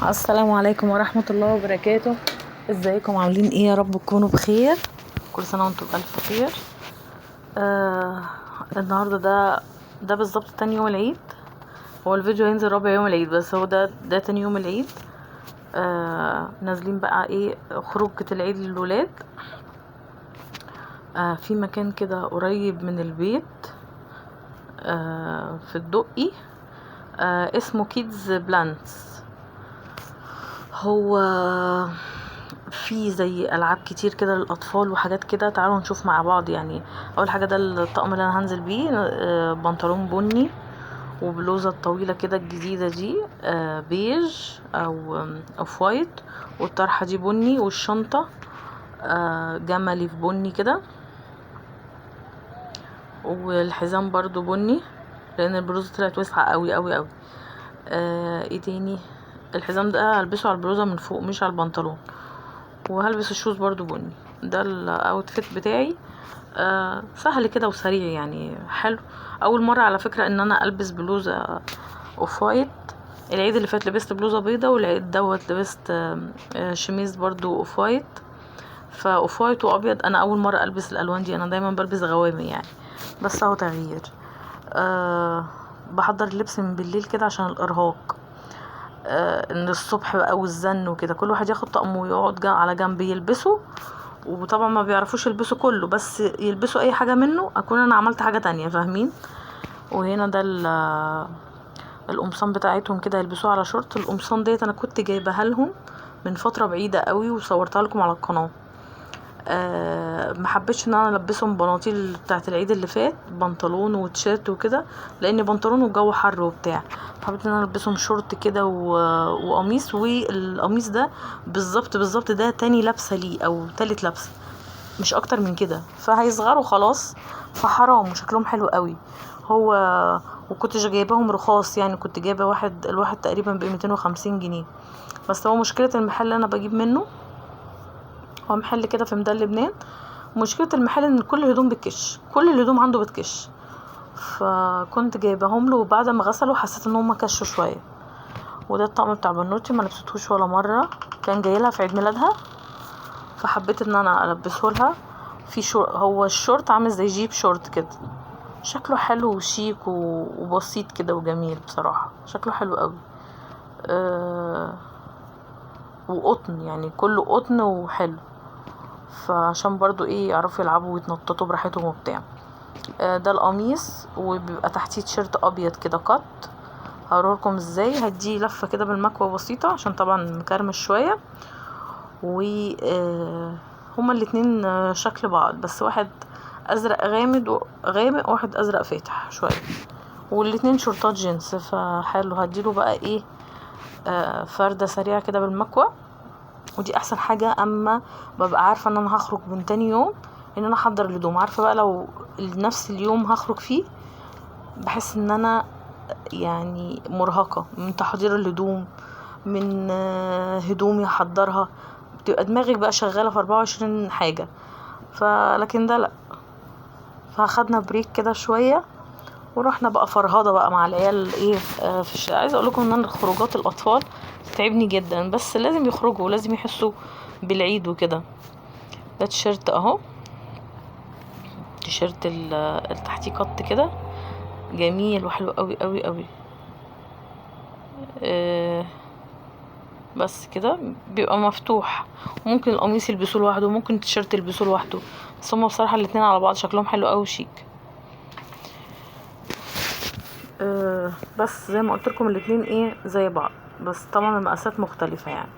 السلام عليكم ورحمة الله وبركاته. ازيكم عاملين ايه؟ يا رب تكونوا بخير. كل سنة وانتم بألف خير. النهاردة ده بالظبط تاني يوم العيد. هو الفيديو هينزل رابع يوم العيد، بس هو ده تاني يوم العيد. نازلين بقى ايه خروجة العيد للولاد. في مكان كده قريب من البيت، في الدقي، اسمه كيدز بلانتس. هو في زي العاب كتير كده للاطفال وحاجات كده. تعالوا نشوف مع بعض. يعني اول حاجه ده الطقم اللي انا هنزل بيه، بنطلون بني وبلوزه طويله كده الجديده دي، بيج او اوف وايت، والطرحه دي بني، والشنطه جملي في بني كده، والحزام برضو بني لان البلوزه طلعت واسعه قوي قوي قوي. ايه تاني؟ الحزام ده هلبسه على البلوزه من فوق مش على البنطلون، وهلبس الشوز برضو بني. ده الاوتفيت بتاعي. سهل كده وسريع، يعني حلو. اول مره على فكره ان انا البس بلوزه اوف وايت. العيد اللي فات لبست بلوزه بيضه، والعيد دوت لبست شميز برضو اوف وايت. فاوف وايت وابيض، انا اول مره البس الالوان دي. انا دايما بلبس غوامي يعني، بس اهو تغيير. بحضر اللبس من بالليل كده عشان الارهاق. ان الصبح بقى والزن وكده كل واحد ياخد طقمه ويقعد على جنب يلبسه. وطبعا ما بيعرفوش يلبسوا كله، بس يلبسوا اي حاجة منه اكون انا عملت حاجة تانية، فاهمين؟ وهنا ده القمصان بتاعتهم كده يلبسوها على شورت. القمصان ديت انا كنت جايبها لهم من فترة بعيدة قوي وصورتها لكم على القناة. محبتش ان انا البسهم بناطيل بتاعت العيد اللي فات، بنطلون وتيشيرت وكده، لان بنطلون والجو حر وبتاع. حبيت ان انا البسهم شورت كده وقميص. والقميص ده بالظبط ده تاني لابسه ليه او تالت لابسه، مش اكتر من كده. فهيصغروا خلاص، فحرام. وشكلهم حلو قوي. هو وكنت جايباهم رخاص، يعني كنت جايبه الواحد تقريبا ب250 جنيه. بس هو مشكله المحل اللي انا بجيب منه، هو محل كده في ميدان لبنان. مشكله المحل ان كل الهدوم بتكش، كل الهدوم عنده بتكش. فكنت جايباهم له، وبعد ما غسلوا حسيت ان هم كشوا شويه. وده الطقم بتاع بنوتي، ما لبستهوش ولا مره، كان جاي لها في عيد ميلادها، فحبيت ان انا البسه لها. هو الشورت عامل زي جيب شورت كده، شكله حلو وشيك وبسيط كده وجميل بصراحه. شكله حلو قوي. وقطن، يعني كله قطن وحلو. فعشان برضو ايه يعرفوا يلعبوا ويتنططوا براحتهم وبتاع. ده القميص، وبيبقى تحتيه تيشيرت ابيض كده قط. هوريلكم ازاي. هديه لفه كده بالمكوه بسيطه عشان طبعا مكرمش شويه. و هما الاتنين شكل بعض، بس واحد ازرق غامق وواحد ازرق فاتح شويه، والاتنين شورتات جينز. فحلو. هديله بقى ايه فردة سريعة كده بالمكوة. ودي احسن حاجة اما ببقى عارفة ان انا هخرج من تاني يوم، ان انا احضر الهدوم. عارفة بقى لو نفس اليوم هخرج فيه، بحس ان انا يعني مرهقة من تحضير الهدوم، من هدومي احضرها. بتبقى دماغك بقى شغالة في 24 حاجة. لكن ده لا. فاخدنا بريك كده شوية، ورحنا بقى فرهضة بقى مع العيال ايه في الشارع. عايزة اقولكم ان انا خروجات الاطفال تعبني جدا، بس لازم يخرجوا ولازم يحسوا بالعيد وكده. ده تيشيرت اهو، تيشيرت التحتيه قط كده جميل وحلو قوي قوي قوي. بس كده بيبقى مفتوح. ممكن القميص يلبسوه لوحده، وممكن التيشيرت يلبسوه لوحده، بس هما بصراحة الاتنين على بعض شكلهم حلو قوي وشيك. بس زي ما قلت لكم الاتنين ايه زي بعض، بس طبعا المقاسات مختلفة يعني.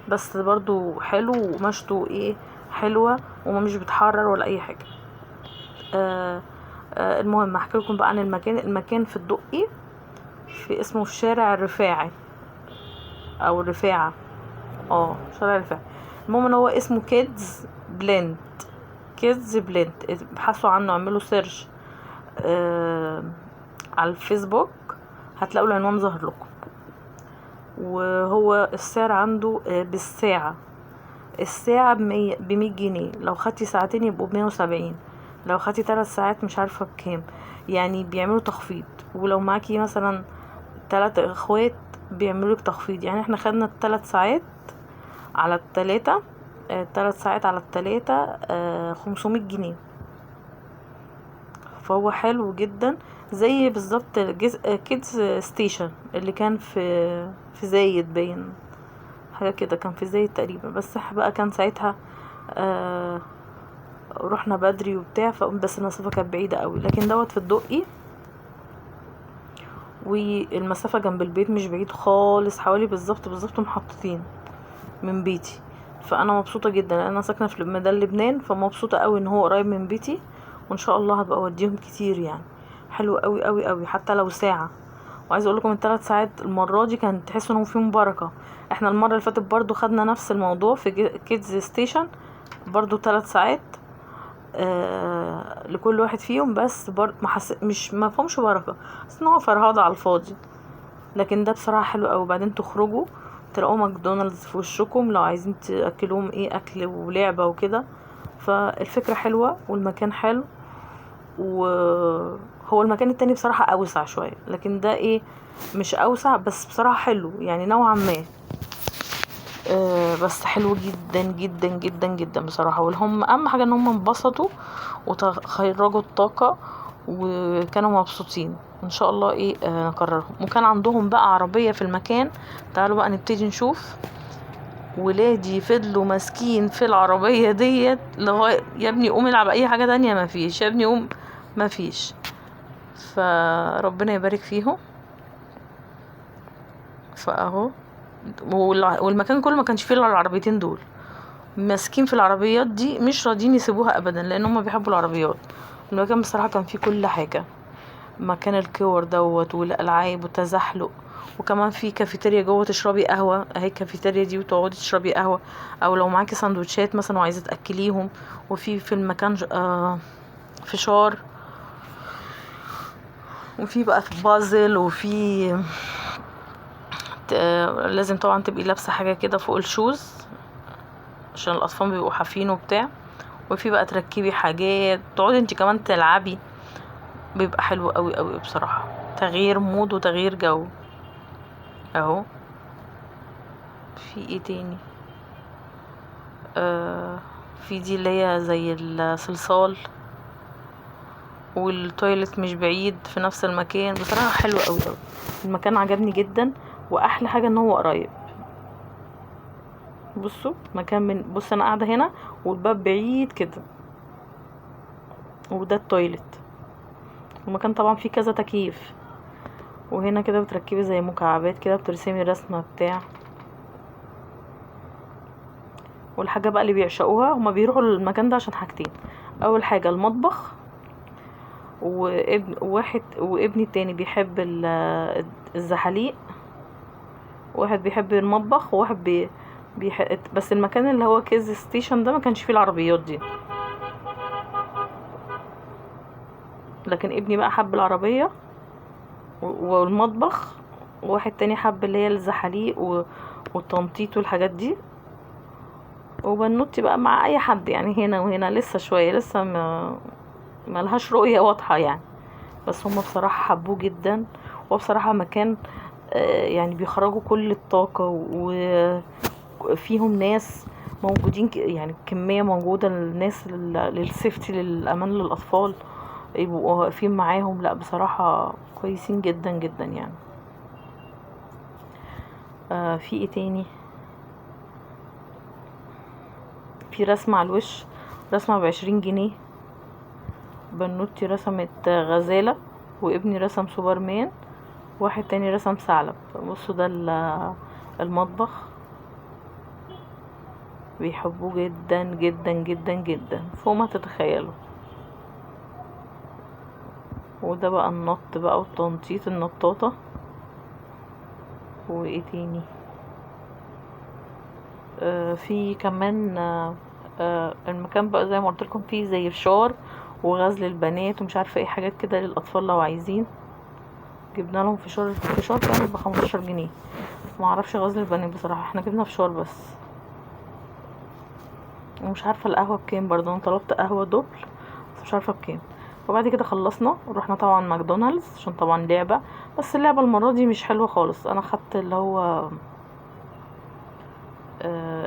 بس برضو حلو ومشته ايه حلوة، وما مش بتحرر ولا اي حاجة. المهم احكي لكم بقى عن المكان في الدقي، اسمه في شارع الرفاعي او الرفاعة. شارع الرفاعي. المهم ان هو اسمه كيدز بلند. كيدز بلند، ابحثوا عنه، اعملوا سيرش على الفيسبوك، هتلاقوا العنوان ظهر لكم. وهو السعر عنده بالساعة. الساعة ب100 جنيه. لو خدتي ساعتين يبقوا ب170. لو خدتي 3 ساعات مش عارفة بكام. يعني بيعملوا تخفيض. ولو معاكي مثلا 3 اخوات بيعملوا لك تخفيض. يعني احنا خدنا 3 ساعات على التلاتة، 3 ساعات على التلاتة 500 جنيه. فهو حلو جدا، زي بالظبط كيدز ستيشن اللي كان في زايد، باين حاجه كده، كان في زايد تقريبا. بس بقى كان ساعتها رحنا بدري وبتاع، بس المسافه كانت بعيده قوي. لكن دوت في الدقي، والمسافه جنب البيت مش بعيد خالص، حوالي بالظبط محطتين من بيتي. فانا مبسوطه جدا لان انا ساكنه في ميدان لبنان، فمبسوطه قوي ان هو قريب من بيتي، وان شاء الله هبقى اوديهم كتير يعني. حلو قوي قوي قوي، حتى لو ساعه. وعايزه اقول لكم ال3 ساعات المره دي كانت تحسوا انهم فيهم بركه. احنا المره اللي فاتت برضو خدنا نفس الموضوع في كيدز ستيشن، برضو 3 ساعات لكل واحد فيهم. بس مش ما فهمش بركه، بس ان هو فرهاضه على الفاضي. لكن ده بصراحه حلو قوي. بعدين تخرجوا تلاقوا ماكدونالدز في وشكم لو عايزين تاكلوهم اكل ولعبه وكده. فالفكره حلوه والمكان حلو. وهو المكان التاني بصراحه اوسع شويه، لكن ده مش اوسع، بس بصراحه حلو يعني نوعا ما. بس حلو جدا جدا جدا جدا بصراحه. والهم اهم حاجه ان هم انبسطوا وخرجوا الطاقه وكانوا مبسوطين. ان شاء الله نكررهم. وكان عندهم بقى عربيه في المكان. تعالوا بقى نبتدي نشوف. ولادي فضلوا ماسكين في العربيه ديت لغايه يا ابني قوم العب اي حاجه تانية، ما فيش يا ابني قوم، ما فيش. فربنا يبارك فيهم. فاهو والمكان كله ما كانش فيه الا العربيتين دول، ماسكين في العربيات دي، مش راضيين يسيبوها ابدا لان هم بيحبوا العربيات. المكان بصراحه كان فيه كل حاجه، مكان الكور دوت والالعاب والتزحلق. وكمان في كافيتيريا جوه تشربي قهوه، اهي الكافيتيريا دي، وتقعدي تشربي قهوه. او لو معاكي سندوتشات مثلا وعايزه تاكليهم. وفي المكان فشار، وفي بقى في بازل، وفي لازم طبعا تبقي لابسه حاجه كده فوق الشوز عشان الاطفال بيبقوا حافين وبتاع. وفي بقى تركبي حاجات، تقعدي انت كمان تلعبي. بيبقى حلو قوي قوي بصراحه، تغيير مود وتغيير جو. اهو في تاني؟ في دي اللي هي زي الصلصال، والتويلت مش بعيد في نفس المكان. بصراحه حلو قوي قوي، المكان عجبني جدا. واحلى حاجه ان هو قريب. بصوا مكان بص انا قاعده هنا والباب بعيد كده، وده التويلت. المكان طبعا فيه كذا تكييف. وهنا كده بتركبي زي مكعبات كده، بترسمي رسمه بتاع. والحاجه بقى اللي بيعشقوها، هما بيروحوا المكان ده عشان حاجتين. اول حاجه المطبخ، وابني التاني بيحب الزحاليق. واحد بيحب المطبخ، وواحد بس المكان اللي هو كيز ستيشن ده ما كانش فيه العربيات دي. لكن ابني بقى حب العربية والمطبخ. وواحد تاني حب اللي هي الزحاليق والتنطيط والحاجات دي. وبنوتي بقى مع اي حد يعني، هنا وهنا لسه شوية، لسه ما لهاش رؤية واضحة يعني. بس هم بصراحة حبوه جدا. وبصراحة مكان يعني بيخرجوا كل الطاقة، وفيهم ناس موجودين يعني كمية موجودة للناس للسيفتي، للأمان للأطفال، يبقوا واقفين معاهم. لا بصراحة كويسين جدا جدا يعني. في تاني؟ في رسمة على الوش، رسمة ب20 جنيه. بنوتي رسمت غزالة، وابني رسم سوبرمان، واحد تاني رسم ثعلب. بصوا ده المطبخ، بيحبوه جدا جدا جدا جدا فوق ما تتخيلوا. وده بقى النط بقى والتنطيط، النطاطة. وايه تاني؟ في كمان المكان بقى زي ما قلت لكم فيه زي فشار وغزل البنات ومش عارفه ايه حاجات كده للاطفال لو عايزين. جبنا لهم فشار كان ب15 جنيه. ما اعرفش غزل البنات بصراحه، احنا جبنا فشار بس. ومش عارفه القهوه بكام برضه، انا طلبت قهوه دوبل بس مش عارفه بكام. وبعد كده خلصنا رحنا طبعا ماكدونالدز عشان طبعا لعبة، بس اللعبة المرة دي مش حلوة خالص. انا خدت اللي هو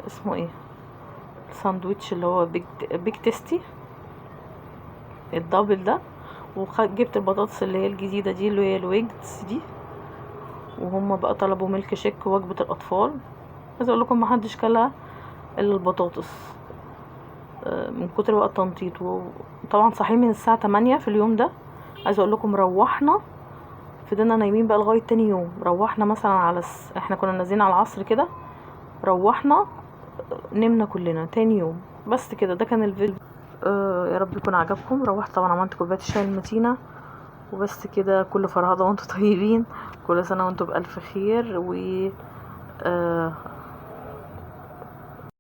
اسمه ايه، ساندويتش اللي هو بيج تيستي الدبل ده، وجبت البطاطس اللي هي الجديدة دي اللي هي الويجز دي، وهم بقى طلبوا ميلك شيك وجبة الاطفال. عايزه اقول لكم محدش كلها الا البطاطس من كتر بقى التنطيط. وطبعا صاحيين من الساعة 8 في اليوم ده. عايزه اقول لكم روحنا فضلنا نايمين بقى لغاية تاني يوم. روحنا مثلا على احنا كنا نازلين على العصر كده، روحنا نمنا كلنا تاني يوم. بس كده ده كان الفيديو. يا رب يكون عجبكم. روحت طبعا عملت كوبايه الشاي المتينه وبس كده. كل فرهضه وانتم طيبين، كل سنه وانتم بألف خير، و